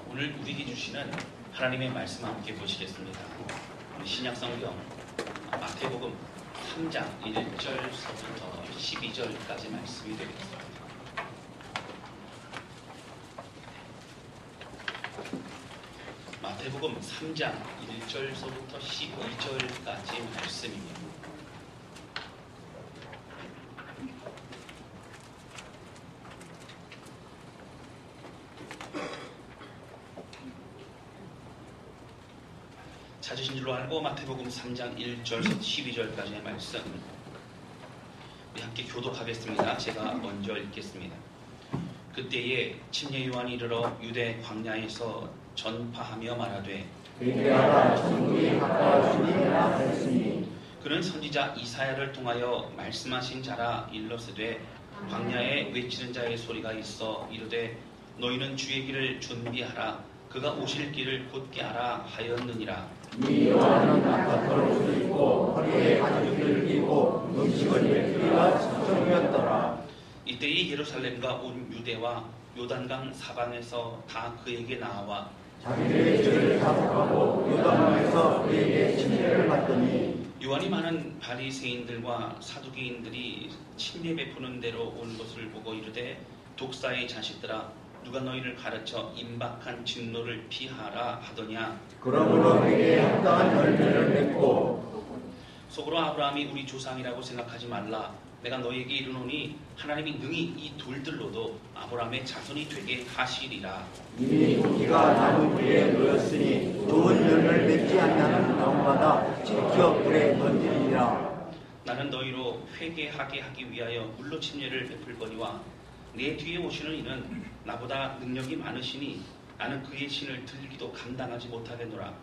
오늘 우리에게 주시는 하나님의 말씀 함께 보시겠습니다. 신약성경 마태복음 3장 1절서부터 12절까지 말씀이 되겠습니다. 마태복음 3장 1절서부터 12절까지 말씀입니다. 찾으신 줄로 알고 마태복음 3장 1절에서 12절까지의 말씀 우리 함께 교독하겠습니다. 제가 먼저 읽겠습니다. 그때에 침례 요한이 이르러 유대 광야에서 전파하며 말하되 회개하라 천국이 가까워지니라 하였으니 그는 선지자 이사야를 통하여 말씀하신 자라 일러스되 광야에 외치는 자의 소리가 있어 이르되 너희는 주의 길을 준비하라 그가 오실 길을 곧게 하라 하였느니라. 이 요한은 나팔을 옷을 입고 허리에 가죽을 끼고 음식을 뱉기가 천정이었더라. 이때에 예루살렘과 온 유대와 요단강 사방에서 다 그에게 나와 자기들의 죄를 자복하고 요단강에서 그에게 침례를 받더니 요한이 많은 바리새인들과 사두개인들이 침례 베푸는 대로 온 것을 보고 이르되 독사의 자식들아 누가 너희를 가르쳐 임박한 진노를 피하라 하더냐. 그러므로 그에게 합당한 열매를 맺고 속으로 아브라함이 우리 조상이라고 생각하지 말라. 내가 너희에게 이르노니 하나님이 능히 이 돌들로도 아브라함의 자손이 되게 하시리라. 이미 고기가 나무 위에 놓였으니 좋은 열매를 맺지 않냐는 나무마다 지켜 불에 던지리라. 나는 너희로 회개하게 하기 위하여 물로 침례를 베풀 거니와 내 뒤에 오시는 이는 나보다 능력이 많으시니 나는 그의 신을 들기도 감당하지 못하겠노라.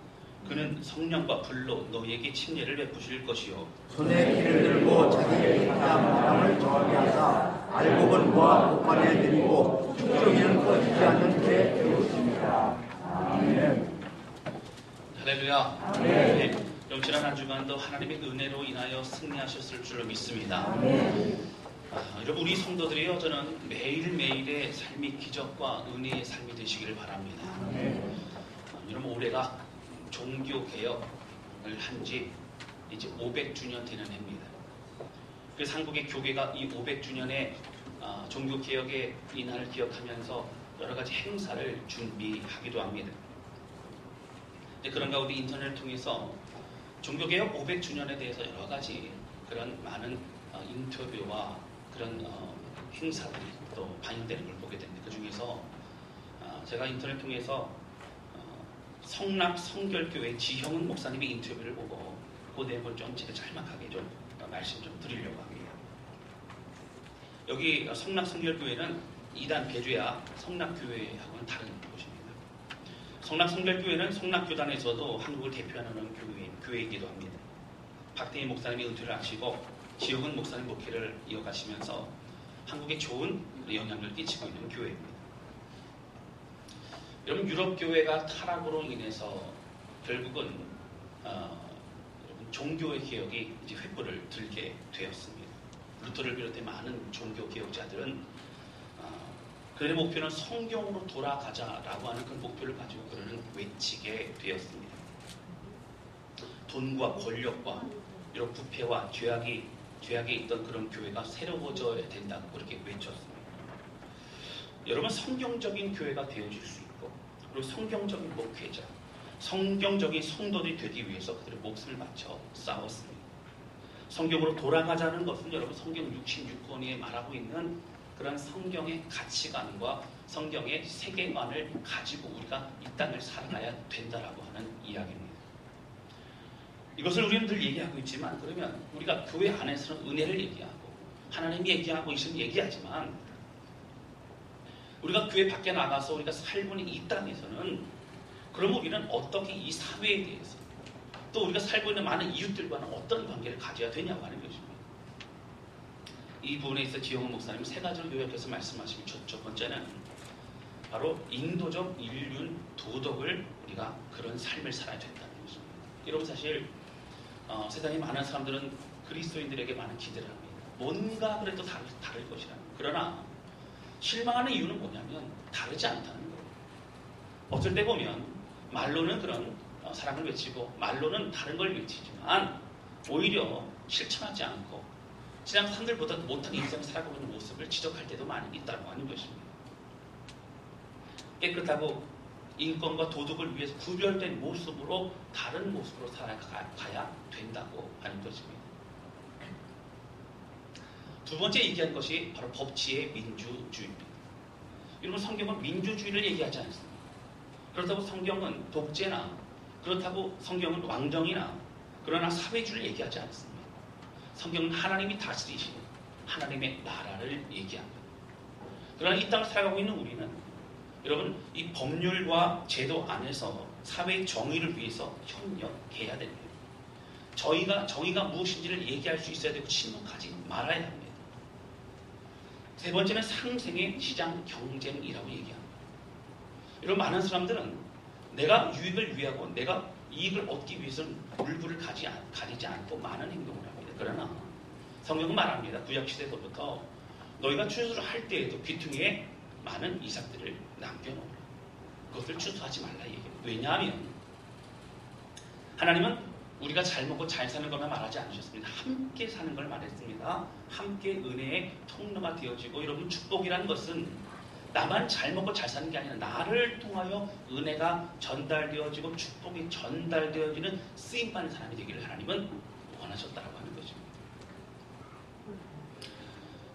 그는 성령과 불로 너희에게 침례를 베푸실 것이요 손에 피를 들고 자기의 땅 마당을 정하게 하사 알곡은 모아 복판에 드리고 축종이는 꺼지지 않는 불에 태우십니다. 아멘. 할렐루야. 네. 그럼 지난 한 주간도 하나님의 은혜로 인하여 승리하셨을 줄로 믿습니다. 여러분 우리 성도들이요 저는 매일매일의 삶이 기적과 은혜의 삶이 되시기를 바랍니다. 여러분 올해가 종교개혁을 한 지 이제 500주년 되는 해입니다. 그래서 한국의 교회가 이 500주년의 종교개혁의 이날을 기억하면서 여러 가지 행사를 준비하기도 합니다. 그런 가운데 인터넷을 통해서 종교개혁 500주년에 대해서 여러 가지 그런 많은 인터뷰와 그런 행사들이 또 반영되는 걸 보게 됩니다. 그 중에서 제가 인터넷 통해서 성락 성결교회 지형은 목사님의 인터뷰를 보고 그 내용을 좀 제가 짤막하게 좀 말씀 좀 드리려고 합니다. 여기 성락 성결교회는 이단 배주야 성락교회하고는 다른 곳입니다. 성락 성결교회는 성락교단에서도 한국을 대표하는 교회이기도 합니다. 박대희 목사님이 은퇴를 하시고 지역은 목사님 목회를 이어가시면서 한국에 좋은 영향을 끼치고 있는 교회입니다. 여러분 유럽 교회가 타락으로 인해서 결국은 종교의 개혁이 이제 횃불을 들게 되었습니다. 루터를 비롯해 많은 종교 개혁자들은 그들의 목표는 성경으로 돌아가자라고 하는 그 목표를 가지고 그들은 외치게 되었습니다. 돈과 권력과 이런 부패와 죄악에 있던 그런 교회가 새로워져야 된다고 그렇게 외쳤습니다. 여러분 성경적인 교회가 되어질 수 있고 그리고 성경적인 목회자, 성경적인 성도들이 되기 위해서 그들의 목숨을 바쳐 싸웠습니다. 성경으로 돌아가자는 것은 여러분 성경 66권에 말하고 있는 그런 성경의 가치관과 성경의 세계관을 가지고 우리가 이 땅을 살아가야 된다라고 하는 이야기입니다. 이것을 우리는 늘 얘기하고 있지만 그러면 우리가 교회 안에서는 은혜를 얘기하고 하나님 얘기하고 있으면 얘기하지만 우리가 교회 밖에 나가서 우리가 살고 있는 이 땅에서는 그러면 우리는 어떻게 이 사회에 대해서 또 우리가 살고 있는 많은 이웃들과는 어떤 관계를 가져야 되냐고 하는 것입니다. 이 부분에 있어 지용훈 목사님 세 가지로 요약해서 말씀하시면 첫 번째는 바로 인도적 인륜 도덕을 우리가 그런 삶을 살아야 된다는 것입니다. 여러분 사실 세상에 많은 사람들은 그리스도인들에게 많은 기대를 합니다. 뭔가 그래도 다를 것이라. 그러나 실망하는 이유는 뭐냐면 다르지 않다는 거예요. 어쩔 때 보면 말로는 그런 사랑을 외치고 말로는 다른 걸 외치지만 오히려 실천하지 않고 세상 사람들보다 못한 인생을 살아가고 있는 모습을 지적할 때도 많이 있다고 하는 것입니다. 깨끗하고 인권과 도덕을 위해서 구별된 모습으로 다른 모습으로 살아가야 된다고 하는 것입니다. 두 번째 얘기한 것이 바로 법치의 민주주의입니다. 여러분, 성경은 민주주의를 얘기하지 않습니다. 그렇다고 성경은 독재나 그렇다고 성경은 왕정이나 그러나 사회주의를 얘기하지 않습니다. 성경은 하나님이 다스리시는 하나님의 나라를 얘기합니다. 그러나 이 땅을 살아가고 있는 우리는 여러분, 이 법률과 제도 안에서 사회의 정의를 위해서 협력해야 됩니다. 정의가 무엇인지를 얘기할 수 있어야 되고 침묵하지 말아야 합니다. 세 번째는 상생의 시장 경쟁이라고 얘기합니다. 이런 많은 사람들은 내가 유익을 위하고 내가 이익을 얻기 위해서는 물불을 가리지 않고 많은 행동을 합니다. 그러나 성경은 말합니다. 구약시대부터 너희가 추수를 할 때에도 귀퉁이에 많은 이삭들을 남겨놓으라. 그것을 추수하지 말라 얘기해요. 왜냐하면 하나님은 우리가 잘 먹고 잘 사는 것만 말하지 않으셨습니다. 함께 사는 걸 말했습니다. 함께 은혜의 통로가 되어지고, 여러분, 축복이라는 것은 나만 잘 먹고 잘 사는 게 아니라 나를 통하여 은혜가 전달되어지고 축복이 전달되어지는 쓰임받는 사람이 되기를 하나님은 원하셨다고 하는 거죠.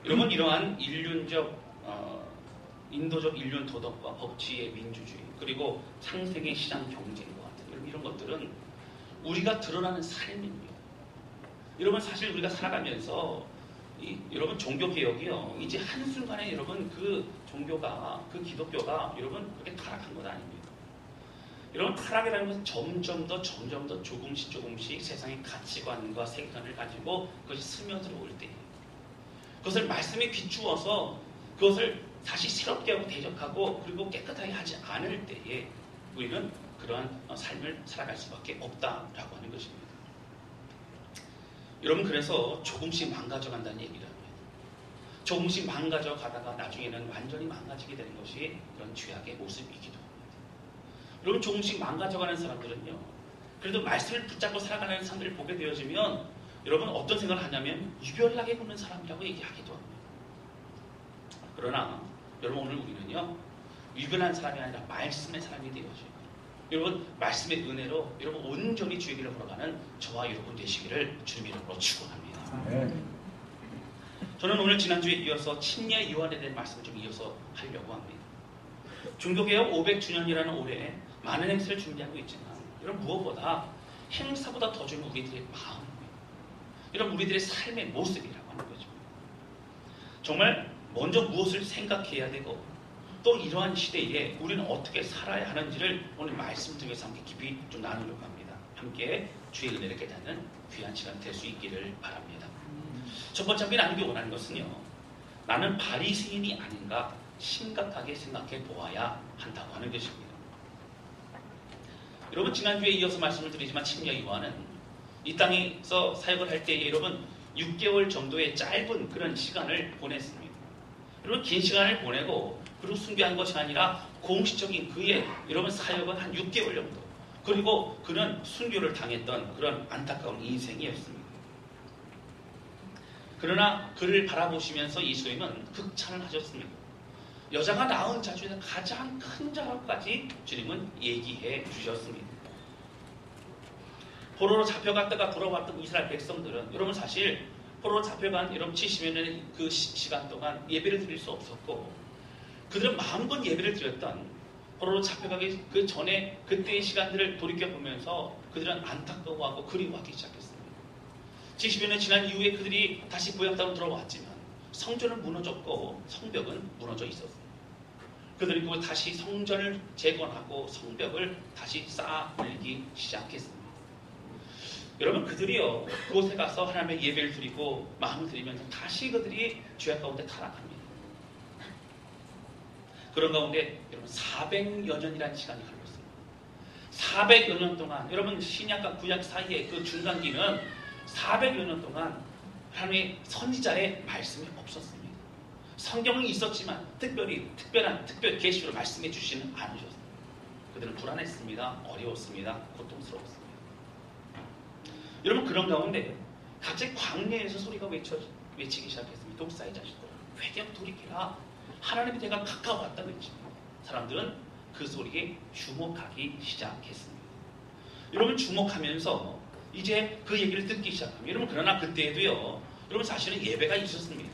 여러분, 이러한 인도적 인륜 도덕과 법치의 민주주의, 그리고 상생의 시장 경쟁과 같은 이런 것들은 우리가 드러나는 삶입니다. 여러분, 사실 우리가 살아가면서 여러분, 종교개혁이요, 이제 한순간에 여러분 그 종교가, 그 기독교가 여러분 그렇게 타락한 건 아닙니다. 여러분, 타락이라는 것은 점점 더 조금씩 세상의 가치관과 생각을 가지고 그것이 스며들어올 때, 그것을 말씀에 비추어서 그것을 다시 새롭게 하고 대적하고 그리고 깨끗하게 하지 않을 때에 우리는 그러한 삶을 살아갈 수밖에 없다라고 하는 것입니다. 여러분, 그래서 조금씩 망가져간다는 얘기를 합니다. 조금씩 망가져 가다가 나중에는 완전히 망가지게 되는 것이 그런 죄악의 모습이기도 합니다. 여러분, 조금씩 망가져가는 사람들은요, 그래도 말씀을 붙잡고 살아가는 사람들을 보게 되어지면 여러분 어떤 생각을 하냐면 유별나게 굽는 사람이라고 얘기하기도 합니다. 그러나 여러분, 오늘 우리는요, 유별한 사람이 아니라 말씀의 사람이 되어져요. 여러분, 말씀의 은혜로 여러분 온전히 주의 길을 걸어가는 저와 여러분 되시기를 주님 이름으로 축원합니다. 저는 오늘 지난주에 이어서 침례 요한에 대한 말씀을 좀 이어서 하려고 합니다. 종교개혁 500주년이라는 올해 많은 행사를 준비하고 있지만 여러분, 무엇보다 행사보다 더 중요한 우리들의 마음입니다. 여러분, 우리들의 삶의 모습이라고 하는 거죠. 정말 먼저 무엇을 생각해야 되고 또 이러한 시대에 우리는 어떻게 살아야 하는지를 오늘 말씀 통해서 함께 깊이 좀 나누려고 합니다. 함께 주의 은혜를 깨닫는 귀한 시간 될 수 있기를 바랍니다. 첫 번째 함께 나누기 원하는 것은요, 나는 바리새인이 아닌가 심각하게 생각해 보아야 한다고 하는 것입니다. 여러분, 지난주에 이어서 말씀을 드리지만 침례 요한은 이 땅에서 사역을 할 때에 여러분 6개월 정도의 짧은 그런 시간을 보냈습니다. 여러분, 긴 시간을 보내고 그리고 숭배한 것이 아니라 공식적인 그의 여러분 사역은 한 6개월 정도, 그리고 그는 순교를 당했던 그런 안타까운 인생이었습니다. 그러나 그를 바라보시면서 예수님은 극찬을 하셨습니다. 여자가 낳은 자 중에서 가장 큰 자라까지 주님은 얘기해 주셨습니다. 포로로 잡혀갔다가 돌아왔던 이스라엘 백성들은 여러분 사실 포로로 잡혀간 여러분 70여 년의 그 시간 동안 예배를 드릴 수 없었고, 그들은 마음껏 예배를 드렸던 포로로 잡혀가기 그 전에 그때의 시간들을 돌이켜보면서 그들은 안타까워하고 그리워하기 시작했습니다. 70여 년 지난 이후에 그들이 다시 고향 땅으로 돌아왔지만 성전은 무너졌고 성벽은 무너져 있었습니다. 그들이 그 다시 성전을 재건하고 성벽을 다시 쌓아 올리기 시작했습니다. 여러분, 그들이요 그곳에 가서 하나님의 예배를 드리고 마음을 드리면서 다시 그들이 죄악 가운데 타락합니다. 그런 가운데 여러분 400여 년이라는 시간이 흘렀습니다. 400여 년 동안 여러분 신약과 구약 사이의 그 중간기는 400여 년 동안 하나님의 선지자의 말씀이 없었습니다. 성경은 있었지만 특별한 계시로 말씀해 주시는 않으셨습니다. 그들은 불안했습니다. 어려웠습니다. 고통스러웠습니다. 여러분 그런 가운데 갑자기 광야에서 소리가 외치기 시작했습니다. 독사의 자식들 회개하고 돌이키라. 하나님의 때가 가까워왔다 그랬습니다. 사람들은 그 소리에 주목하기 시작했습니다. 여러분 주목하면서 이제 그 얘기를 듣기 시작합니다. 여러분 그러나 그때에도요. 여러분 사실은 예배가 있었습니다.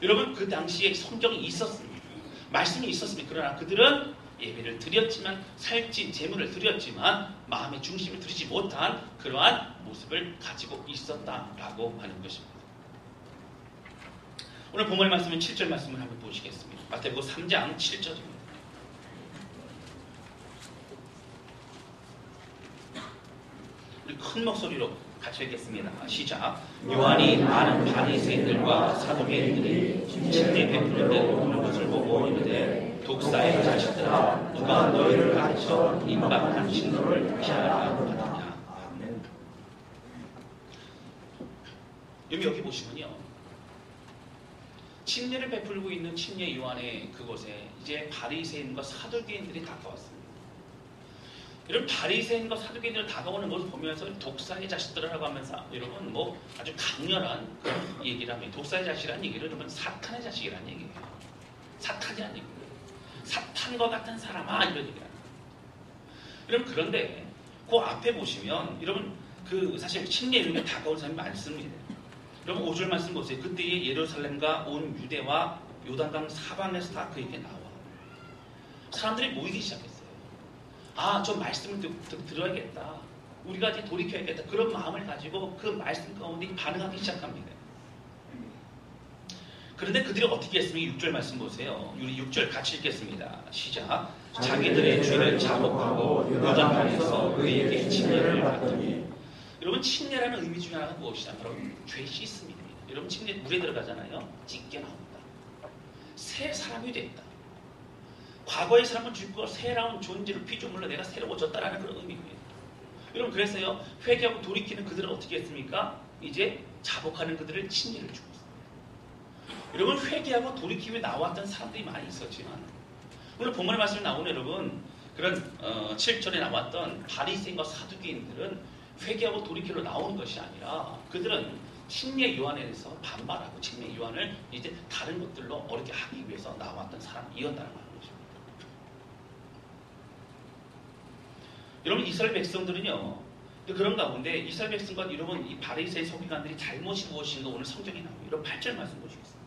여러분 그 당시에 성경이 있었습니다. 말씀이 있었습니다. 그러나 그들은 예배를 드렸지만 살찐 제물을 드렸지만 마음의 중심을 드리지 못한 그러한 모습을 가지고 있었다라고 하는 것입니다. 오늘 본문의 말씀은 7절 말씀을 한번 보시겠습니다. 마태복음 3장 7절입니다. 우리 큰 목소리로 같이 읽겠습니다. 시작. 요한이 많은 바리새인들과 사두개인들이 침례 베푸는 데 오는 것을 보고 이르되 독사의 자식들아 누가 너희를 가르쳐 임박한 진노를 피하라 하느냐. 여기 보시면요. 침례를 베풀고 있는 침례 요한의 그곳에 이제 바리새인과 사두개인들이 다가왔습니다. 여러분 바리새인과 사두개인들이 다가오는 것을 보면서 독사의 자식들이라고 하면서 여러분 뭐 아주 강렬한 그런 얘기를 합니다. 독사의 자식이라는 얘기를 여러분 사탄의 자식이라는 얘기예요. 사탄이라는 얘기예요. 사탄과 같은 사람아 이런 얘기를 합니다. 여러분 그런데 그 앞에 보시면 여러분 그 사실 침례 이름에 다가온 사람이 많습니다. 여러분 5절 말씀 보세요. 그때에 예루살렘과 온 유대와 요단강 사방에서 다 그에게 나와 사람들이 모이기 시작했어요. 아, 저 말씀을 들어야겠다. 우리가 이제 돌이켜야겠다. 그런 마음을 가지고 그 말씀 가운데 반응하기 시작합니다. 그런데 그들이 어떻게 했습니까? 6절 말씀 보세요. 우리 6절 같이 읽겠습니다. 시작. 자기들의 죄를 자복하고 요단강에서 그에게 침례를 받더니. 여러분 침례라는 의미 중에 하나가 무엇이냐? 바로 죄 씻음입니다. 여러분 침례 물에 들어가잖아요. 찢겨 나옵니다. 새 사람이 됐다. 과거의 사람은 죽고 새로운 존재를 피조물로 내가 새로워졌다라는 그런 의미입니다. 여러분 그래서요. 회개하고 돌이키는 그들은 어떻게 했습니까? 이제 자복하는 그들을 침례를 주고 있습니다. 여러분 회개하고 돌이키며 나왔던 사람들이 많이 있었지만 오늘 본문의 말씀에 나오는 여러분 그런 7절에 나왔던 바리새인과 사두개인들은 회개하고 돌이키러 나오는 것이 아니라 그들은 침례 요한에 대해서 반발하고 침례 요한을 이제 다른 것들로 어렵게 하기 위해서 나왔던 사람이었다는 거죠. 여러분 이스라엘 백성들은요. 그런 가운데 이스라엘 백성과 여러분 이 바리새인 서기관들이 잘못이 무엇인가 오늘 성경에 나옵니다. 여러분 8절 말씀 보시겠습니다.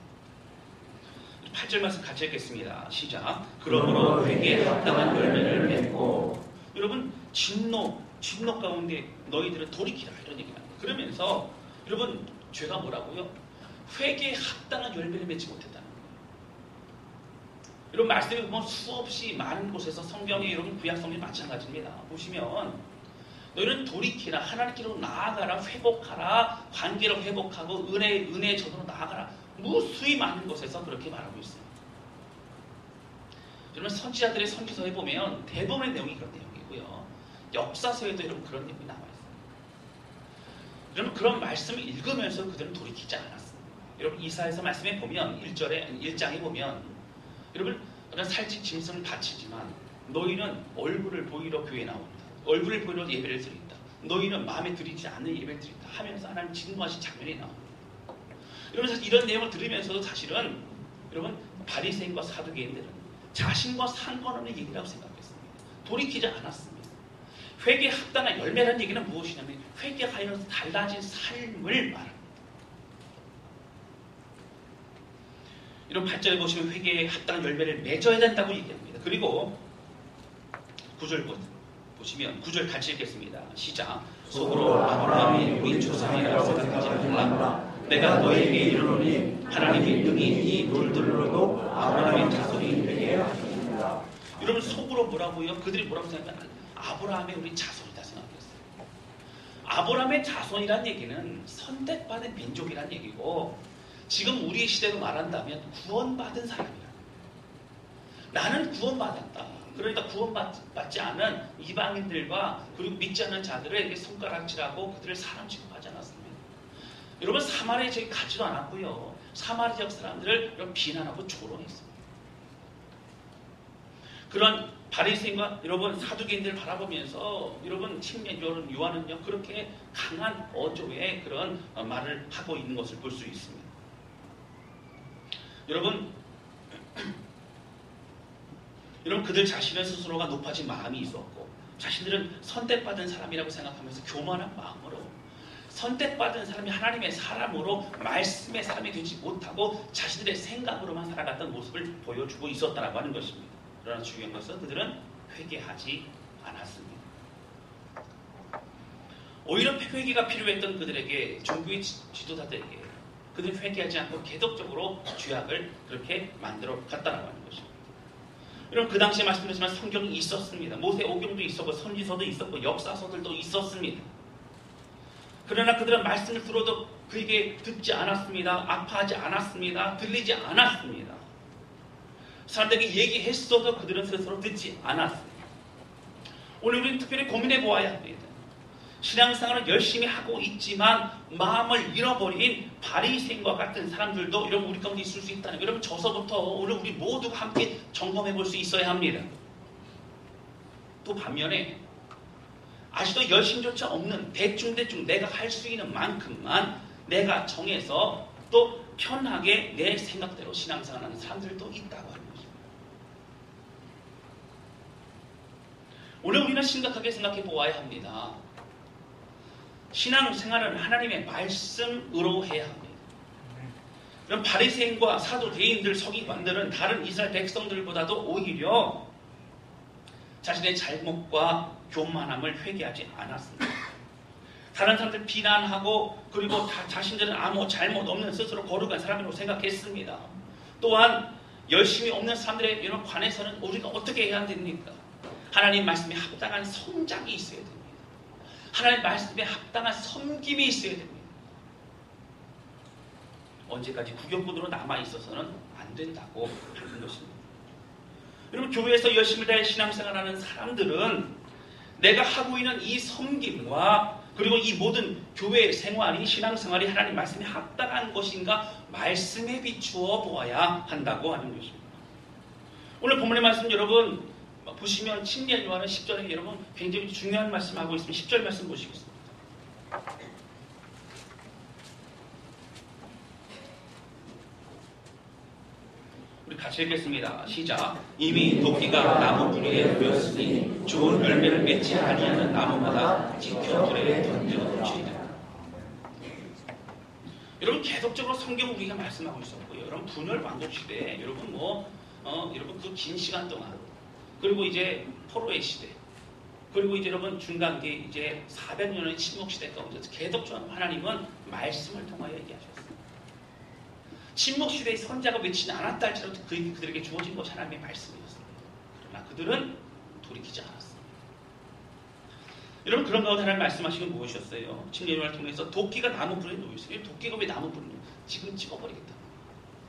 8절 말씀 같이 읽겠습니다. 시작. 그러므로 회개에 합당한 열매를 맺고 여러분 진노 가운데 너희들은 돌이키라 이런 얘기 나옵니다. 그러면서 여러분 죄가 뭐라고요? 회개에 합당한 열매를 맺지 못했다는 거예요. 여러분 말씀에 보면 수없이 많은 곳에서 성경에 여러분 구약 성경이 마찬가지입니다. 보시면 너희는 돌이키라 하나님께로 나아가라 회복하라 관계로 회복하고 은혜의 전으로 나아가라 무수히 많은 곳에서 그렇게 말하고 있습니다. 여러분 선지자들의 선지서에 보면 대부분의 내용이 그런 내용이고요. 역사서에도 여러분 그런 내용이 나와 있습니다. 여러분 그런 말씀을 읽으면서 그들은 돌이키지 않았습니다. 여러분 이사야서 말씀에 보면 1장에 보면 여러분 살찐 짐승을 바치지만 너희는 얼굴을 보이러 교회에 나온다. 얼굴을 보이러 예배를 드린다. 너희는 마음에 들이지 않는 예배를 드린다 하면서 하나님 진노하신 장면이 나옵니다. 여러분 사실 이런 내용을 들으면서도 사실은 여러분 바리새인과 사두개인들은 자신과 상관없는 얘기라고 생각했습니다. 돌이키지 않았습니다. 회개에 합당한 열매라는 얘기는 무엇이냐면 회개하여서 달라진 삶을 말합니다. 이런 8절에 보시면 회개에 합당한 열매를 맺어야 된다고 얘기합니다. 그리고 9절 보시면 9절 같이 읽겠습니다. 시작. 속으로 아브라함이 우리 조상이라고 생각하지 말라. 내가 너에게 이르노니 하나님이 능히 이 돌들로도 아브라함의 자손이 되게 하십니다. 여러분 속으로 뭐라고요? 그들이 뭐라고 생각하냐? 아브라함의 우리 자손이다 생각했어요. 아브라함의 자손이란 얘기는 선택받은 민족이란 얘기고 지금 우리 시대로 말한다면 구원받은 사람이야. 나는 구원받았다. 그러니까 구원받지 않은 이방인들과 그리고 믿지 않는 자들에게 손가락질하고 그들을 사람 취급하지 않았습니다. 여러분 사마리아에 저기 가지도 않았고요. 사마리아 지역 사람들을 비난하고 조롱했습니다. 그런 바리새인과 여러분 사두개인들 바라보면서 여러분青年 요한은요 그렇게 강한 어조의 그런 말을 하고 있는 것을 볼 수 있습니다. 여러분 그들 자신의 스스로가 높아진 마음이 있었고 자신들은 선택받은 사람이라고 생각하면서 교만한 마음으로 선택받은 사람이 하나님의 사람으로 말씀의 사람이 되지 못하고 자신들의 생각으로만 살아갔던 모습을 보여주고 있었다라고 하는 것입니다. 그러나 중요한 것은 그들은 회개하지 않았습니다. 오히려 회개가 필요했던 그들에게 종교의 지도자들에게 그들은 회개하지 않고 계속적으로 죄악을 그렇게 만들어 갔다라고 하는 것입니다. 여러분 그 당시에 말씀드렸지만 성경이 있었습니다. 모세오경도 있었고 선지서도 있었고 역사서들도 있었습니다. 그러나 그들은 말씀을 들어도 그에게 듣지 않았습니다. 아파하지 않았습니다. 들리지 않았습니다. 사람들에게 얘기했어도 그들은 스스로 듣지 않았습니다. 오늘 우리는 특별히 고민해 보아야 합니다. 신앙생활을 열심히 하고 있지만 마음을 잃어버린 바리새인과 같은 사람들도 여러분 우리 가운데 있을 수 있다는 거예요. 여러분 저서부터 오늘 우리 모두가 함께 점검해 볼 수 있어야 합니다. 또 반면에 아직도 열심조차 없는 대충 내가 할 수 있는 만큼만 내가 정해서 또 편하게 내 생각대로 신앙생활하는 사람들도 있다고 하는 것입니다. 오늘 우리는 심각하게 생각해 보아야 합니다. 신앙생활은 하나님의 말씀으로 해야 합니다. 그럼 바리새인과 사두개인들 서기관들은 다른 이스라엘 백성들보다도 오히려 자신의 잘못과 교만함을 회개하지 않았습니다. 다른 사람들 비난하고 그리고 자신들은 아무 잘못 없는 스스로 거룩한 사람이라고 생각했습니다. 또한 열심히 없는 사람들에 관해서는 우리가 어떻게 해야 됩니까? 하나님 말씀에 합당한 성장이 있어야 됩니다. 하나님 말씀에 합당한 섬김이 있어야 됩니다. 언제까지 구경꾼으로 남아있어서는 안 된다고 하는 것입니다. 여러분 교회에서 열심히 다해 신앙생활하는 사람들은 내가 하고 있는 이 섬김과 그리고 이 모든 교회 생활이 신앙생활이 하나님 말씀에 합당한 것인가 말씀에 비추어 보아야 한다고 하는 것입니다. 오늘 본문의 말씀 여러분 보시면青年 요한은 10절에 여러분 굉장히 중요한 말씀하고 있으면 10절 말씀 보시겠습니다. 우리 같이 읽겠습니다. 시작. 이미 도끼가 나무 뿌리에 놓였으니 좋은 열매를 맺지 아니하는 나무마다 지켜 불에 던져주리라. 여러분 계속적으로 성경 우리가 말씀하고 있었고요. 여러분 분열 왕국 시대에 여러분 여러분 그 긴 시간 동안 그리고 이제 포로의 시대 그리고 이제 여러분 중간기 이제 400년의 침묵 시대 가운데 계속적으로 하나님은 말씀을 통하여 얘기하셨습니다. 침묵 시대의 선자가 외치지 않았다 할지라도 그들에게 주어진 것이 하나님의 말씀이었습니다. 그러나 그들은 돌이키지 않았습니다. 여러분 그런 가운데 하나님 말씀하신 건 무엇이었어요?青年 통해서 도끼가 나무 불에 놓였어요. 도끼가 왜 나무 불에 놓였어요? 지금 찍어버리겠다.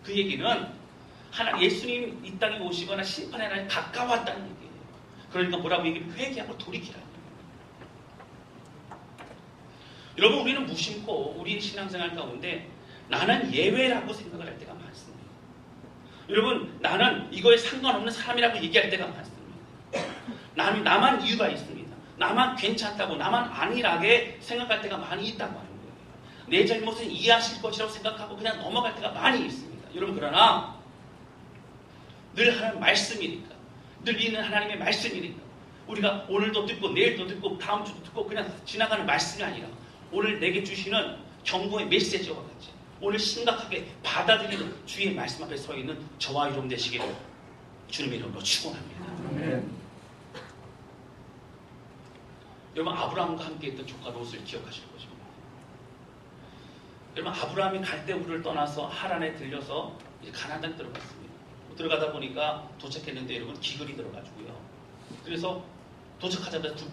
그 얘기는 예수님 이 땅에 오시거나 심판의 날이 가까웠다는 얘기예요. 그러니까 뭐라고 얘기하면 회개하고 돌이키라는 거예요. 여러분 우리는 무심코 우리 신앙생활 가운데 나는 예외라고 생각을 할 때가 많습니다. 여러분 나는 이거에 상관없는 사람이라고 얘기할 때가 많습니다. 나만 이유가 있습니다. 나만 괜찮다고 나만 안일하게 생각할 때가 많이 있다고 하는 거예요. 내 잘못은 이해하실 것이라고 생각하고 그냥 넘어갈 때가 많이 있습니다. 여러분 그러나 늘 하나님 말씀이니까 늘 있는 하나님의 말씀이니까 우리가 오늘도 듣고 내일도 듣고 다음 주도 듣고 그냥 지나가는 말씀이 아니라 오늘 내게 주시는 경고의 메시지와 같이 오늘 심각하게 받아들이는 주의 말씀 앞에 서 있는 저와 여러분 되시기를 주님의 이름으로 축원합니다. 여러분 아브라함과 함께 했던 조카 롯을 기억하실 것입니다. 여러분 아브라함이 갈대우를 떠나서 하란에 들려서 이제 가나안 땅에 들어갔습니다. 들어가다 보니까 도착했는데 여러분 기근이 들어가지고요. 그래서 도착하자마자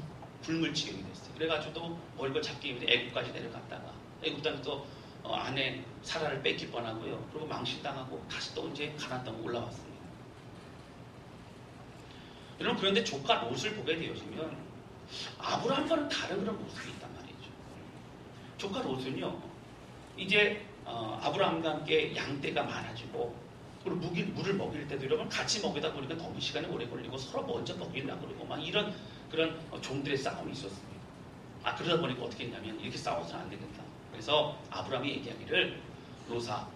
굶을 지경이 됐어요. 그래가지고 또 먹을 걸 잡기 위해 애국까지 내려갔다가 애국 땅에 또 아내 사라를 뺏길 뻔하고요. 그리고 망신당하고 다시 또 이제 가나안 땅으로 올라왔습니다. 여러분 그런데 조카 롯을 보게 되어지면 아브라함과는 다른 그런 모습이 있단 말이죠. 조카 롯은요 이제 아브라함과 함께 양떼가 많아지고 그리고 물을 먹일 때도 여러분 같이 먹이다 보니까 너무 시간이 오래 걸리고 서로 먼저 먹이려고 그러고 막 이런 그런 종들의 싸움이 있었습니다. 그러다 보니까 어떻게 했냐면 이렇게 싸워서는 안 되겠다. 그래서 아브라함이 얘기하기를 로사,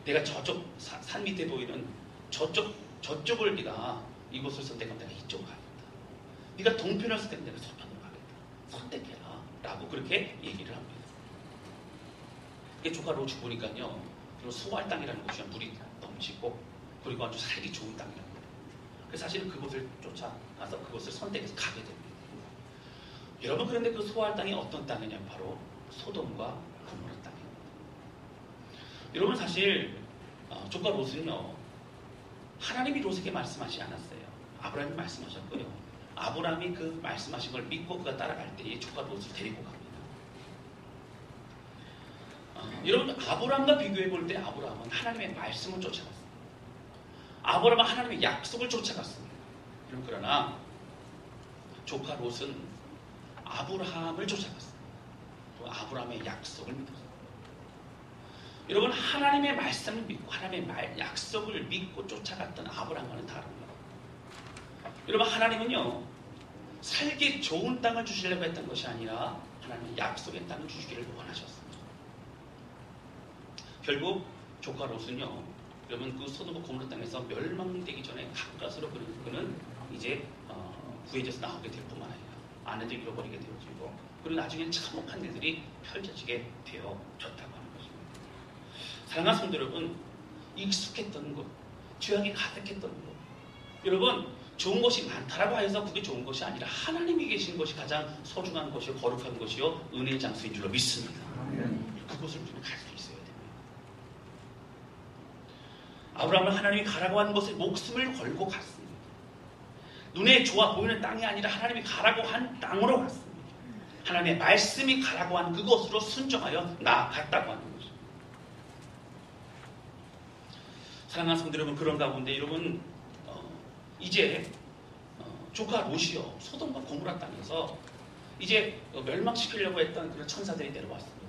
내가 저쪽 산 밑에 보이는 저쪽을 네가 이곳을 선택하면 내가 이쪽으로 가겠다. 네가 동편을 선택하면 내가 서편으로 가겠다. 선택해라. 라고 그렇게 얘기를 합니다. 이게 조카 롯이 보니까요. 그리고 수할 땅이라는 곳이 물이 넘치고 그리고 아주 살기 좋은 땅이라는 거예요. 그래서 사실은 그곳을 쫓아가서 그곳을 선택해서 가게 됩니다. 여러분 그런데 그 수할 땅이 어떤 땅이냐면 바로 소돔과 고모라 땅입니다. 여러분 사실 조카 롯은요. 하나님이 롯에게 말씀하지 않았어요. 아브라함이 말씀하셨고요. 아브라함이 그 말씀하신 걸 믿고 그가 따라갈 때 이 조카 롯을 데리고 갑니다. 여러분 아브라함과 비교해 볼 때 아브라함은 하나님의 말씀을 쫓아갔습니다. 아브라함은 하나님의 약속을 쫓아갔습니다. 그러나 조카 롯은 아브라함을 쫓아갔습니다. 또 아브라함의 약속을 믿었습니다. 여러분 하나님의 말씀을 믿고 하나님의 약속을 믿고 쫓아갔던 아브라함과는 다릅니다. 여러분 하나님은요 살기 좋은 땅을 주시려고 했던 것이 아니라 하나님의 약속의 땅을 주시기를 원하셨습니다. 결국 조카 롯은요 여러분 그 소돔과 고모라 땅에서 멸망되기 전에 가까스로 그는 이제 구해져서 나오게 될 뿐만 아니라 아내도 잃어버리게 되어지고 그리고 나중에는 참혹한 일들이 펼쳐지게 되어졌다고 하는 것입니다. 사랑하는 성도 여러분, 익숙했던 것, 죄악이 가득했던 것, 여러분 좋은 것이 많다라고 해서 그게 좋은 것이 아니라 하나님이 계신 것이 가장 소중한 것이요 거룩한 것이요 은혜의 장소인 줄로 믿습니다. 그곳을 우리는 갈 수 있어야 됩니다. 아브라함은 하나님이 가라고 한 곳에 목숨을 걸고 갔습니다. 눈에 좋아 보이는 땅이 아니라 하나님이 가라고 한 땅으로 갔습니다. 하나님의 말씀이 가라고 한 그곳으로 순종하여 나아갔다고 하는 거죠. 사랑하는 성도 여러분, 그런 가운데 여러분 이제 조카 롯이요 소돔과 고모라 땅에서 이제 멸망시키려고 했던 그런 천사들이 내려왔습니다.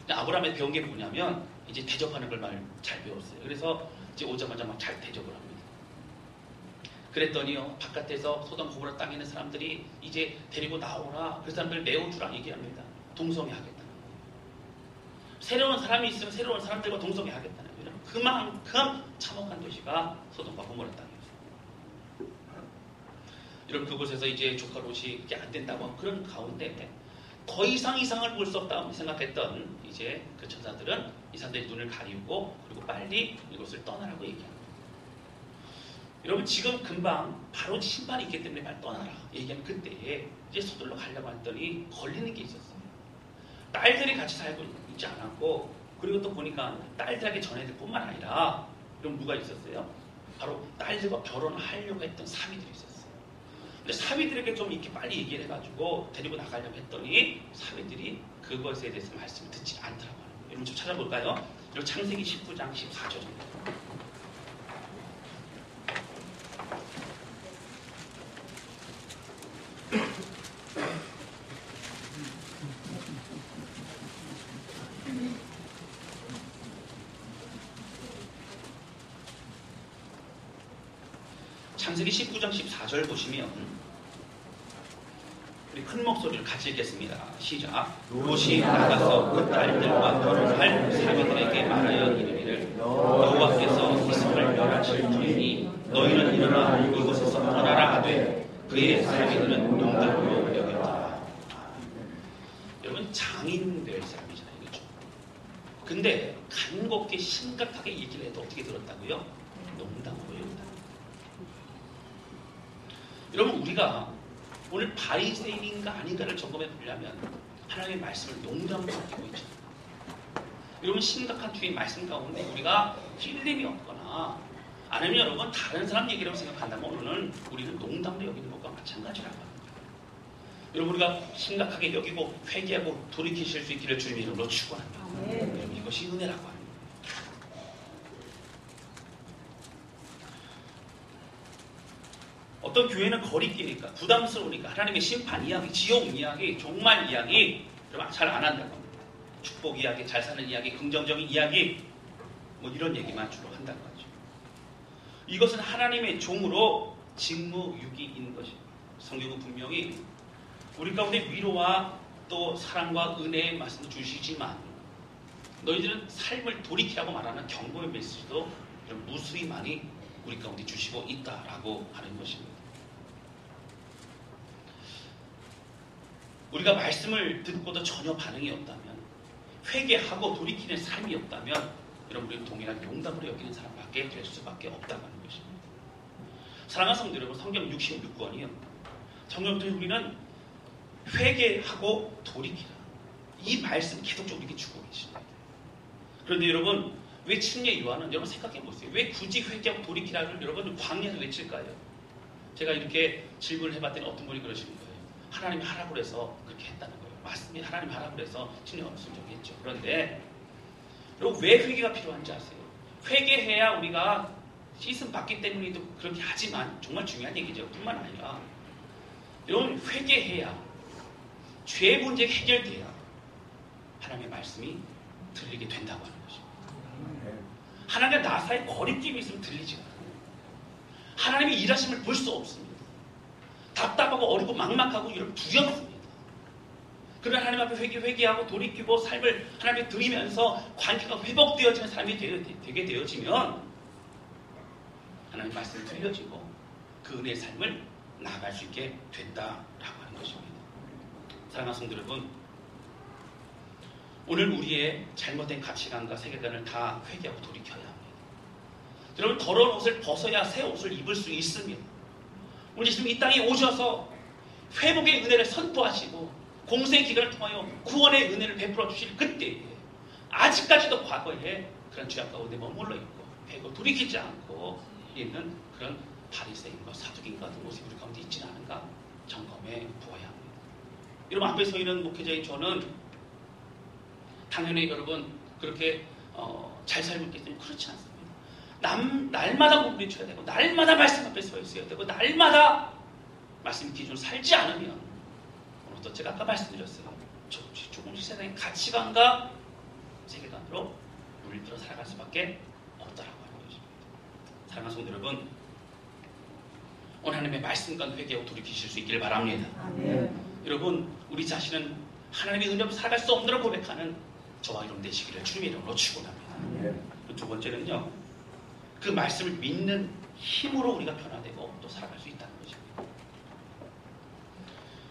아브라함의 배운 게 뭐냐면 이제 대접하는 걸 잘 배웠어요. 그래서 이제 오자마자 막 잘 대접을 합니다. 그랬더니요 바깥에서 소돔 고모라 땅에 있는 사람들이 이제 데리고 나오라, 그 사람들 메워주라 얘기합니다. 동성애하겠다는 거예요. 새로운 사람이 있으면 새로운 사람들과 동성애하겠다는 거예요. 그만큼 참혹한 도시가 소돔과 고모라 땅이었어요. 여러분 그곳에서 이제 조카 롯이 이게 안 된다고 하는 그런 가운데 더 이상 이상을 볼 수 없다고 생각했던 이제 그 천사들은 이 사람들의 눈을 가리우고 그리고 빨리 이곳을 떠나라고 얘기합니다. 여러분 지금 금방 바로 심판이 있기 때문에 빨리 떠나라 얘기하는 그때에 이제 서둘러 가려고 했더니 걸리는 게 있었어요. 딸들이 같이 살고 있지 않았고 그리고 또 보니까 딸들에게 전해질 뿐만 아니라 그럼 누가 있었어요? 바로 딸들과 결혼을 하려고 했던 사위들이 있었어요. 근데 사위들에게 좀 이렇게 빨리 얘기를 해가지고 데리고 나가려고 했더니 사위들이 그것에 대해서 말씀을 듣지 않더라고요. 여러분 좀 찾아볼까요? 여러분 창세기 19장 14절입니다. 창세기 19장 14절 보시면 우리 큰 목소리를 같이 읽겠습니다. 시작. 롯이 나가서 그 딸들과 결혼할 사위들에게 말하여 이르기를 여호와께서 이스라엘을 멸하실 터이니 너희는 일어나 이곳에서 떠나라 하되 그의 사위들은 농담으로 여겼더라. 여러분 장인 될 사람이잖아요. 그렇죠? 근데 간곡히 심각하게 얘기를 해도 어떻게 들었다고요? 농담으로 여겼다. 여러분 우리가 오늘 바리새인인가 아닌가를 점검해 보려면 하나님의 말씀을 농담으로 느끼고 있죠. 여러분 심각한 주의 말씀 가운데 우리가 찔림이 없거나 아니면 여러분 다른 사람 얘기라고 생각한다면 오늘은 우리는 농담으로 여기는 것과 마찬가지라고 합니다. 여러분 우리가 심각하게 여기고 회개하고 돌이키실 수 있기를 주님의 이름으로 축원합니다. 여러분 이것이 은혜라고 합니다. 어떤 교회는 거리끼니까 부담스러우니까 하나님의 심판 이야기, 지옥 이야기, 종말 이야기 여러분 잘 안 한다고 합니다. 축복 이야기, 잘 사는 이야기, 긍정적인 이야기 뭐 이런 얘기만 주로 한다고 하죠. 이것은 하나님의 종으로 직무유기인 것입니다. 성경은 분명히 우리 가운데 위로와 또 사랑과 은혜의 말씀도 주시지만 너희들은 삶을 돌이키라고 말하는 경고의 메시지도 무수히 많이 우리 가운데 주시고 있다라고 하는 것입니다. 우리가 말씀을 듣고도 전혀 반응이 없다면, 회개하고 돌이키는 삶이 없다면 여러분들이 동일한 용담으로 여기는 사람밖에 될 수밖에 없다고 하는 것입니다. 사랑하는 성도 여러분, 성경 66권이요. 성경도 우리는 회개하고 돌이키라. 이 말씀 계속적으로 이렇게 주고 계십니다. 그런데 여러분, 왜 침례 요한은 여러분 생각해 보세요. 왜 굳이 회개하고 돌이키라를 여러분 광야에서 외칠까요? 제가 이렇게 질문을 해봤더니 어떤 분이 그러시는 거예요. 하나님이 하라고 해서 그렇게 했다는 거예요. 맞습니다. 하나님이 하라고 해서 침례 요한을 순종했죠. 그런데 여러분 왜 회개가 필요한지 아세요? 회개해야 우리가 씻음 받기 때문에도 그렇게 하지만 정말 중요한 얘기죠. 뿐만 아니라 여러분 회개해야 죄 문제가 해결돼야 하나님의 말씀이 들리게 된다고 하는 것입니다. 하나님과 나 사이에 거리낌이 있으면 들리지가 않아요. 하나님의 일하심을 볼 수 없습니다. 답답하고 어렵고 막막하고 이런 두렵습니다. 그러나 하나님 앞에 회개하고 돌이키고 삶을 하나님께 드리면서 관계가 회복되어지는 사람이 되게 되어지면 하나님의 말씀이 들려지고 그 은혜의 삶을 나아갈 수 있게 된다라고 하는 것입니다. 사랑하는 성도 여러분, 오늘 우리의 잘못된 가치관과 세계관을 다 회개하고 돌이켜야 합니다. 여러분 더러운 옷을 벗어야 새 옷을 입을 수 있습니다. 오늘 예수님 이 땅에 오셔서 회복의 은혜를 선포하시고 공생의 기간을 통하여 구원의 은혜를 베풀어 주실 그때에 아직까지도 과거에 그런 죄악 가운데 머물러 있고 회고 돌이키지 않고 있는 그런 바리새인과 사두개인과 같은 모습이 우리 가운데 있지는 않은가 점검해 보아야 합니다. 여러분 앞에 서 있는 목회자인 저는 당연히 여러분 그렇게 잘 살고 있겠지만 그렇지 않습니다. 날마다 공부를 쳐야 되고 날마다 말씀 앞에 서 있어야 되고 날마다 말씀 기준으로 살지 않으면 오늘도 제가 아까 말씀드렸어요. 조금씩 세상의 가치관과 세계관으로 물들어 살아갈 수밖에 없다라고 하는 것입니다. 사랑하는 성도 여러분, 오늘 하나님의 말씀과 회개하고 돌이키실 수 있기를 바랍니다. 여러분 우리 자신은 하나님의 은혜로 살아갈 수 없는 고백하는 저와 여러분 되시기를 주님의 이름으로 축원합니다. 두 번째는요, 그 말씀을 믿는 힘으로 우리가 변화되고 또 살아갈 수 있다는 것입니다.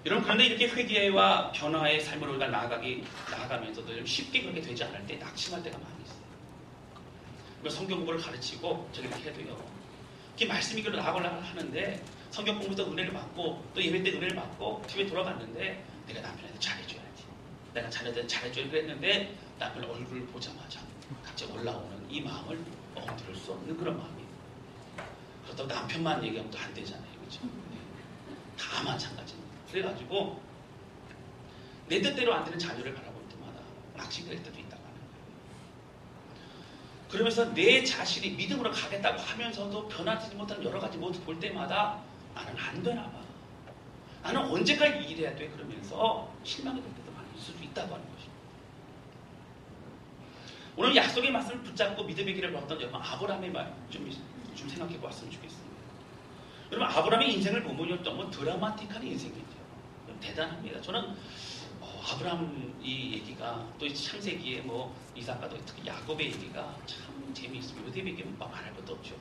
여러분 그런데 이렇게 회개와 변화의 삶으로 우리가 나아가면서도 쉽게 그렇게 되지 않을 때 낙심할 때가 많이 있어요. 성경 공부를 가르치고 저렇게 해도요, 이렇게 말씀이 그대로 나아가려고 하는데 성경 공부 때 은혜를 받고 또 예배 때 은혜를 받고 집에 돌아갔는데 내가 남편한테 잘해줘야지, 내가 자녀들한테 잘해줘야 그랬는데 남편 얼굴을 보자마자 갑자기 올라오는 이 마음을 엉들을 수 없는 그런 마음이에요. 그렇다고 남편만 얘기하면 또 안 되잖아요. 그렇죠? 다 마찬가지입니다. 그래가지고 내 뜻대로 안 되는 자녀를 바라볼 때마다 낙심될 때도 있다고 하는 거예요. 그러면서 내 자신이 믿음으로 가겠다고 하면서도 변화되지 못하는 여러 가지 모습을 볼 때마다 나는 안 되나 봐, 나는 언제까지 일해야 돼, 그러면서 실망이 될 때도 많이 있을 수 있다고 하는 것입니다. 오늘 약속의 말씀을 붙잡고 믿음의 길을 걸었던 여러분 아브라함의 말 좀 생각해 보았으면 좋겠습니다. 여러분 아브라함의 인생을 보면 너무 드라마틱한 인생이죠. 대단합니다. 저는 아브라함 이 얘기가 또 창세기에 이삭과 또 특히 야곱의 얘기가 참 재미있습니다. 요셉에게 말할 것도 없죠.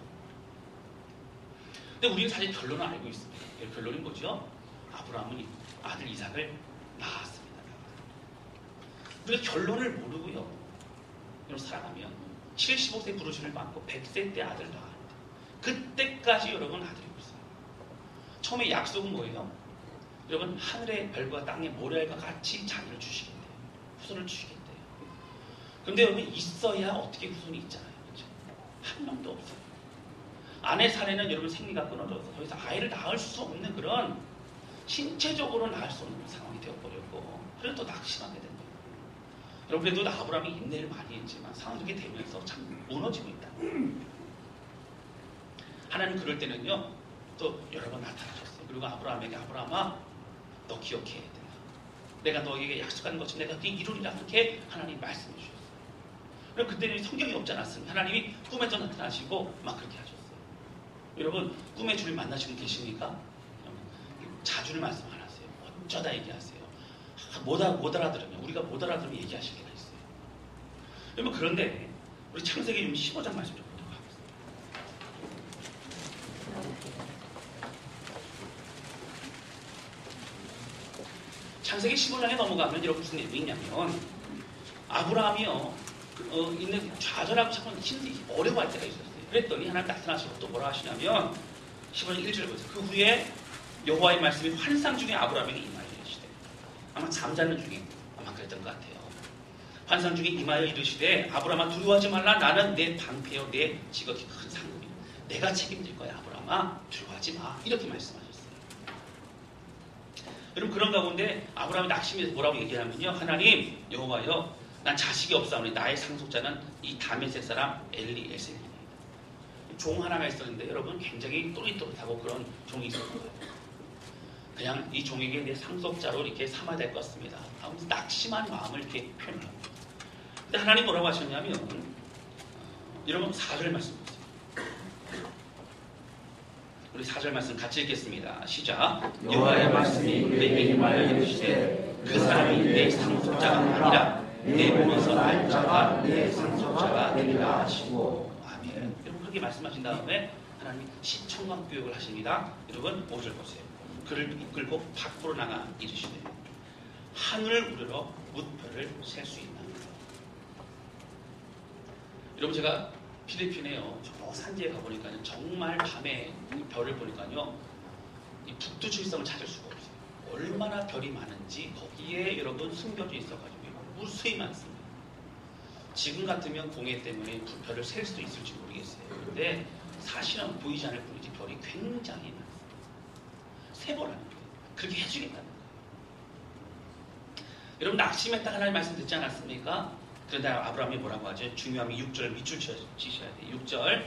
근데 우리는 사실 결론을 알고 있습니다. 결론이 뭐죠? 아브라함은 아들 이삭을 낳았습니다. 우리가 결론을 모르고요, 여러분 살아가면 75세 부르심을 받고 100세 때 아들을 낳았는데 그때까지 여러분 아들이고 있어요. 처음에 약속은 뭐예요? 여러분 하늘의 별과 땅의 모래알과 같이 자녀를 주시겠대요. 후손을 주시겠대요. 그런데 여러분 있어야 어떻게 후손이 있잖아요. 그렇죠? 한 명도 없어요. 아내 사례는 여러분 생리가 끊어져서 더 이상 아이를 낳을 수 없는 그런 신체적으로 낳을 수 없는 상황이 되어버렸고, 그래서 또 낙심하게 된 거예요. 여러분 그래도 아브라함이 인내를 많이 했지만 상황이 이렇게 되면서 참 무너지고 있다. 하나님 그럴 때는요 또 여러 번 나타나셨어요. 그리고 아브라함에게 아브라함아 너 기억해야 된다. 내가 너에게 약속한 것처럼 내가 네 이루리라, 그렇게 하나님이 말씀해 주셨어요. 그럼 그때는 성경이 없지 않았습니다. 하나님이 꿈에서 나타나시고 막 그렇게 하셨어요. 여러분 꿈의 주를 만나시고 계십니까? 자주를 말씀 안 하세요. 어쩌다 얘기하세요. 못 알아들으면 우리가 못 알아들으면 얘기하실 때가 있어요. 여러분 그런데 우리 창세기 15장 말씀 좀 보도록 하겠습니다. 창세기 15장에 넘어가면 여러분 무슨 내용이 있냐면 아브라함이요 있는 좌절하고 자꾸 힘들이 어려워할 때가 있었어요. 그랬더니 하나님 나타나시고 또 뭐라 하시냐면 15장 1절을 보세요. 그 후에 여호와의 말씀이 환상 중에 아브라함에게 임하여 이르시되, 아마 잠자는 중에 아마 그랬던 것 같아요. 환상 중에 임하여 이르시되 아브라함아 두려워하지 말라. 나는 내 방패요 내 지극히 큰 상급이 내가 책임질 거야. 아브라함아 두려워하지 마. 이렇게 말씀하셨어요. 여러분 그런 가운데 아브라함이 낙심해서 뭐라고 얘기하면요. 하나님 여호와여 난 자식이 없사오니 나의 상속자는 이 다메섹 사람 엘리에셀입니다. 종 하나가 있었는데 여러분 굉장히 또릿또릿하고 그런 종이 있었거든요. 그냥 이 종에게 내 상속자로 이렇게 삼아야 될 것 같습니다. 하면서 낙심한 마음을 이렇게 표현합니다. 근데 하나님 뭐라고 하셨냐면 여러분 4절 말씀 보세요. 우리 4절 말씀 같이 읽겠습니다. 시작. 여호와의 말씀이 내게 임하여 이르시되 그 사람이 내 상속자가 아니라 내 몸에서 날 자가 내 상속자가 되리라 하시고. 아멘. 여러분 그렇게 말씀하신 다음에 하나님이 시청각 교육을 하십니다. 여러분 5절 보세요. 그를 이끌고 밖으로 나가 이르시되 하늘을 우러러 무표를 셀 수 있나. 여러분 제가 필리핀에요 저 산지에 가보니까요 정말 밤에 이 별을 보니까요 이 북두칠성을 찾을 수가 없어요. 얼마나 별이 많은지 거기에 여러분 숨겨져 있어가지고 무수히 많습니다. 지금 같으면 공해 때문에 별을 셀 수도 있을지 모르겠어요. 그런데 사실은 보이지 않을 뿐이지 별이 굉장히 많습니다. 세보라는 거예요. 그렇게 해주겠다는 거예요. 여러분 낙심했다 하나님 말씀 듣지 않았습니까? 그런데 아브라함이 뭐라고 하죠? 중요한 6절 밑줄 치셔야 돼요. 6절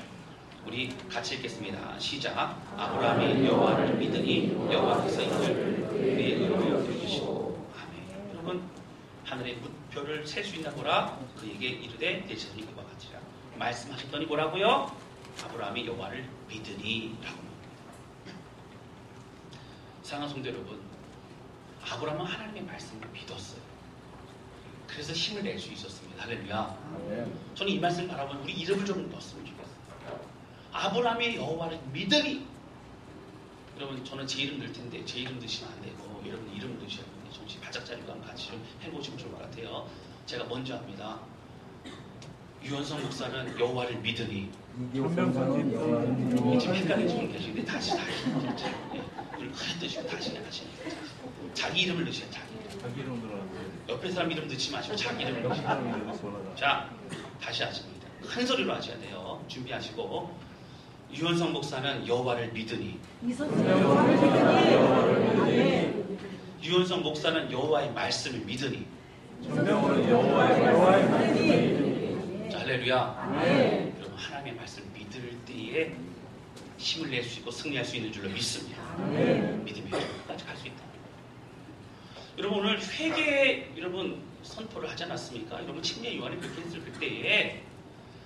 우리 같이 읽겠습니다. 시작. 아브라함이 여호와를 믿으니 여호와께서 이를 그의 의로 여기시고. 아멘. 여러분 하늘의 무표를 셀 수 있나 보라. 그에게 이르되 내 자손이 그와 같이라 말씀하셨더니 뭐라고요? 아브라함이 여호와를 믿으니 라고. 사랑하는 성도 여러분, 아브라함은 하나님의 말씀을 믿었어요. 그래서 힘을 낼 수 있었습니다. 할렐루야. 저는 이 말씀을 바라보면 우리 이름을 좀 넣었으면 좋겠어요. 아브라함의 여호와를 믿으니. 여러분 저는 제 이름 넣을 텐데 제 이름 넣으시면 안 되고 여러분 이름 넣으셔야 됩니다. 정신 바짝 차리고 한번 같이 좀 해보시면 좋을 것 같아요. 제가 먼저 합니다. 유현성 목사는 여호와를 믿으니. 지금 헷갈리시는 계시는데 다시 눈을 크게 뜨시고 다시 자기 이름을 넣으셔야 자기 이름 들어가는데 옆에 사람 이름 넣지 마시고 자기 이름을 넣으셔야. 자 다시 하십니다. 큰 소리로 하셔야 돼요. 준비하시고 유현성 목사는 여호와를 믿으니. 유현성 목사는 여호와의 말씀을 믿으니. 자, 할렐루야. 여러분 하나님의 말씀을 믿을 때에 힘을 낼 수 있고 승리할 수 있는 줄로 믿습니다. 믿음이 끝까지 갈 수 있다. 여러분 오늘 회개 여러분 선포를 하지 않았습니까? 여러분 침례 요한이 그렇게 했을 그때에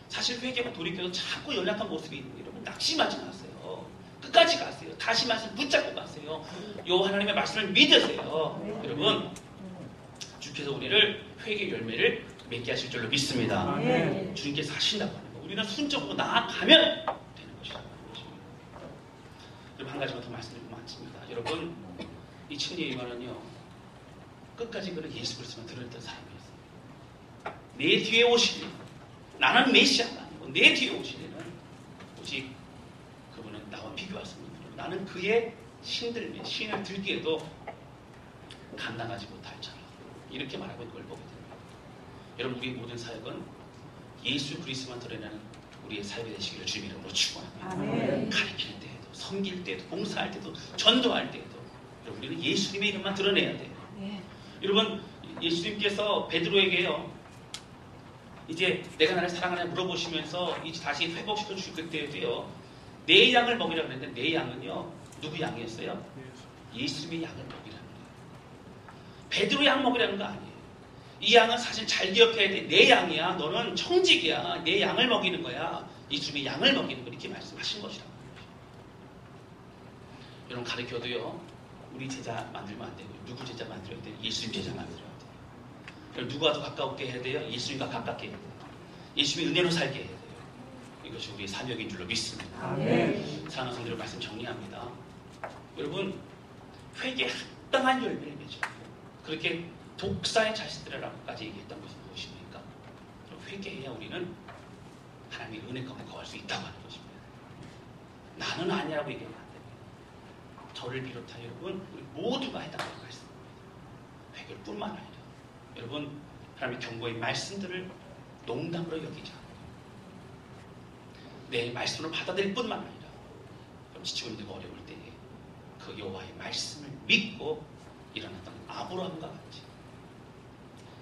사실 회개가 돌이켜서 자꾸 연약한 모습이 있는 여러분 낙심하지 마세요. 끝까지 가세요. 다시 말씀 붙잡고 가세요. 요 하나님의 말씀을 믿으세요. 여러분 주께서 우리를 회개 열매를 맺게 하실 줄로 믿습니다. 주님께서 하신다고 하는 거. 우리는 순적으로 나아가면 되는 것이라고 하는 것입니다. 여러분 한 가지만 더 말씀드리고 마칩니다. 여러분 이 침례 요한은요 끝까지 그는 예수 그리스도만 들었던 사람이었어요. 내 뒤에 오시니 나는 메시아가 아니고 내 뒤에 오시니는 오직 그분은 나와 비교할 수 없는 분이고 나는 그의 신들매 신을 들기에도 감당하지 못할 자라. 이렇게 말하고 있는 걸 보게 됩니다. 여러분 우리 모든 사역은 예수 그리스도만 드러내는 우리의 사역이 되시기를 주님 이름으로 축원합니다. 가르칠 때에도 섬길 때에도 봉사할 때도 전도할 때에도 여러분 우리는 예수님의 이름만 드러내야 돼요. 여러분 예수님께서 베드로에게요 이제 내가 나를 사랑하냐 물어보시면서 이제 다시 회복시켜 주실 그때에도요 내 양을 먹이라고 했는데 내 양은요 누구 양이었어요? 예수님의 양을 먹이라는 거예요. 베드로 양 먹이라는 거 아니에요. 이 양은 사실 잘 기억해야 돼. 내 양이야. 너는 청직이야. 내 양을 먹이는 거야. 예수님의 양을 먹이는 거 이렇게 말씀하신 것이라고. 여러분 가르쳐도요 우리 제자 만들면 안 되고 누구 제자 만들어야 돼요? 예수님 제자 만들어야 돼요. 그럼 누구와 더 가깝게 해야 돼요? 예수님과 가깝게 해야 돼요. 예수님의 은혜로 살게 해야 돼요. 이것이 우리의 사명인 줄로 믿습니다. 사랑하는 성도들 말씀 정리합니다. 여러분 회개에 합당한 열매를 맺죠. 그렇게 독사의 자식들이라고까지 얘기했던 것은 무엇입니까? 회개해야 우리는 하나님의 은혜 가운데 거할 수 있다고 하는 것입니다. 나는 아니라고 얘기하면 안 됩니다. 저를 비롯한 여러분 우리 모두가 해당하는 말씀입니다. 회개뿐만 아니라 여러분 하나님의 경고의 말씀들을 농담으로 여기지 않고 내 말씀을 받아들일 뿐만 아니라 지치고 있는 어려울 때에 그 여호와의 말씀을 믿고 일어났던 아브라함과 같이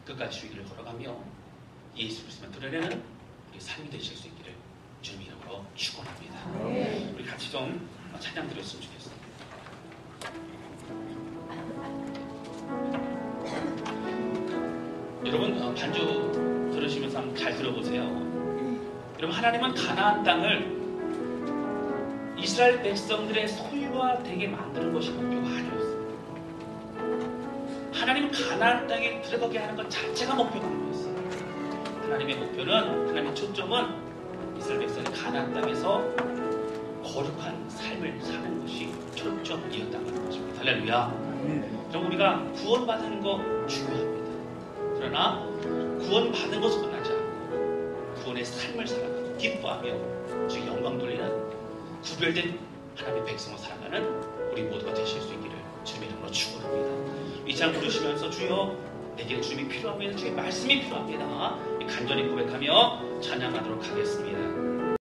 끝까지 주의를 걸어가며 예수 그리스도만 드러내는 우리 삶이 되실 수 있기를 주님의 이름으로 축원합니다. 우리 같이 좀 찬양 드렸으면 좋겠습니다. 여러분 반주 들으시면서 한번 잘 들어보세요. 여러분 하나님은 가나안 땅을 이스라엘 백성들의 소유와 되게 만드는 것이 목표가 아니었습니다. 하나님은 가나안 땅에 들어가게 하는 것 자체가 목표가 아니었어요. 하나님의 목표는 하나님의 초점은 이스라엘 백성이 가나안 땅에서 거룩한 삶을 사는 것이 초점이었다는 것입니다. 할렐루야. 그럼 우리가 구원받은 거 중요합니다. 그러나 구원받은 것은 끝나지 않고 구원의 삶을 살아가고 기뻐하며 즉 영광 돌리는 구별된 하나님의 백성을 살아가는 우리 모두가 되실 수 있기를 주님의 이름으로 축원합니다. 이 찬 부르시면서 주여 내게 주님이 필요합니다. 주의 말씀이 필요합니다. 간절히 고백하며 찬양하도록 하겠습니다.